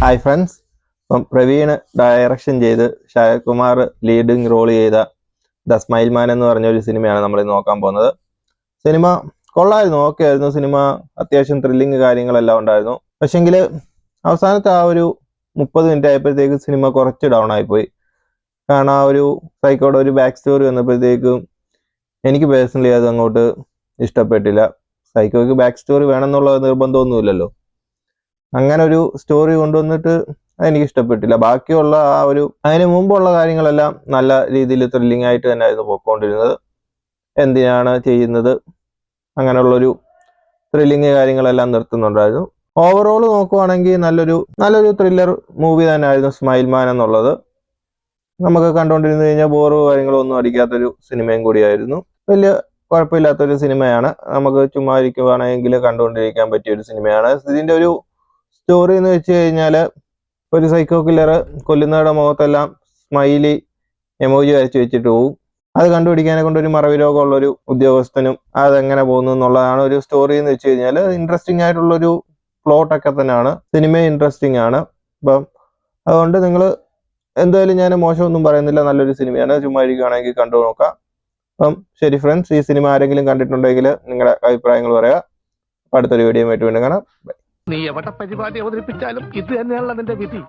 Hi friends. ഇപ്പം Praveen direction ചെയ്ത് ഷായക് Kumar leading role ചെയ്ത ദ സ്മൈൽ മാൻ എന്ന് പറഞ്ഞൊരു സിനിമയാണ് നമ്മൾ നോക്കാൻ പോകുന്നത്. സിനിമ കൊള്ളായിരുന്നു, ഓക്കെ ആയിരുന്നു. സിനിമ അത്യാവശ്യം ത്രില്ലിങ് കാര്യങ്ങളെല്ലാം ഉണ്ടായിരുന്നു. പക്ഷെങ്കിൽ അവസാനത്തെ ആ ഒരു 30 മിനിറ്റ് ആയപ്പോഴത്തേക്ക് സിനിമ കുറച്ച് ഡൗൺ ആയിപ്പോയി. കാരണം ആ ഒരു സൈക്കോയുടെ ഒരു ബാക്ക് സ്റ്റോറി വന്നപ്പോഴത്തേക്കും എനിക്ക് പേഴ്സണലി അത് അങ്ങോട്ട് ഇഷ്ടപ്പെട്ടില്ല. സൈക്കോയ്ക്ക് ബാക്ക് സ്റ്റോറി വേണമെന്നുള്ള നിർബന്ധമൊന്നുമില്ലല്ലോ. അങ്ങനെ ഒരു സ്റ്റോറി കൊണ്ടുവന്നിട്ട് അതെനിക്ക് ഇഷ്ടപ്പെട്ടില്ല. ബാക്കിയുള്ള ആ ഒരു അതിന് മുമ്പുള്ള കാര്യങ്ങളെല്ലാം നല്ല രീതിയിൽ ത്രില്ലിംഗ് ആയിട്ട് തന്നെയായിരുന്നു പോയിക്കൊണ്ടിരുന്നത്. എന്തിനാണ് ചെയ്യുന്നത് അങ്ങനെയുള്ളൊരു ത്രില്ലിങ് കാര്യങ്ങളെല്ലാം നിർത്തുന്നുണ്ടായിരുന്നു. ഓവറോൾ നോക്കുവാണെങ്കിൽ നല്ലൊരു ത്രില്ലർ മൂവി തന്നെയായിരുന്നു സ്മൈൽ മാൻ എന്നുള്ളത്. നമുക്ക് കണ്ടുകൊണ്ടിരുന്നു കഴിഞ്ഞാൽ ബോറ് കാര്യങ്ങളൊന്നും അടിക്കാത്തൊരു സിനിമയും കൂടിയായിരുന്നു. വലിയ കുഴപ്പമില്ലാത്തൊരു സിനിമയാണ്. നമുക്ക് ചുമ്മാ ഇരിക്കുവാണെങ്കിൽ കണ്ടുകൊണ്ടിരിക്കാൻ പറ്റിയ ഒരു സിനിമയാണ്. ഇതിന്റെ ഒരു സ്റ്റോറി എന്ന് വെച്ച് കഴിഞ്ഞാൽ ഒരു സൈക്കോ കില്ലർ കൊല്ലുന്നവരുടെ മുഖത്തെല്ലാം സ്മൈലി എമോജി വരച്ച് വെച്ചിട്ട് പോവും. അത് കണ്ടുപിടിക്കാനെ കൊണ്ട് ഒരു മറവി രോഗമുള്ളൊരു ഉദ്യോഗസ്ഥനും അതെങ്ങനെ പോകുന്നു എന്നുള്ളതാണ് ഒരു സ്റ്റോറി എന്ന് വെച്ച് കഴിഞ്ഞാൽ. ഇൻട്രസ്റ്റിംഗ് ആയിട്ടുള്ളൊരു പ്ലോട്ടൊക്കെ തന്നെയാണ്. സിനിമ ഇൻട്രസ്റ്റിംഗ് ആണ്. അപ്പം അതുകൊണ്ട് നിങ്ങൾ എന്തായാലും ഞാൻ മോശമൊന്നും പറയുന്നില്ല, നല്ലൊരു സിനിമയാണ്. ചുമ്മാ ഇരിക്കുകയാണെങ്കിൽ കണ്ടു നോക്കാം. അപ്പം ശരി ഫ്രണ്ട്സ്, ഈ സിനിമ ആരെങ്കിലും കണ്ടിട്ടുണ്ടെങ്കിൽ നിങ്ങളുടെ അഭിപ്രായങ്ങൾ പറയാം. അടുത്തൊരു വീഡിയോ ആയിട്ട് വീണ്ടും കാണാം. നീ എവിടെ പരിപാടി അവതരിപ്പിച്ചാലും ഇത് തന്നെയാണല്ലോ നിന്റെ വിധി.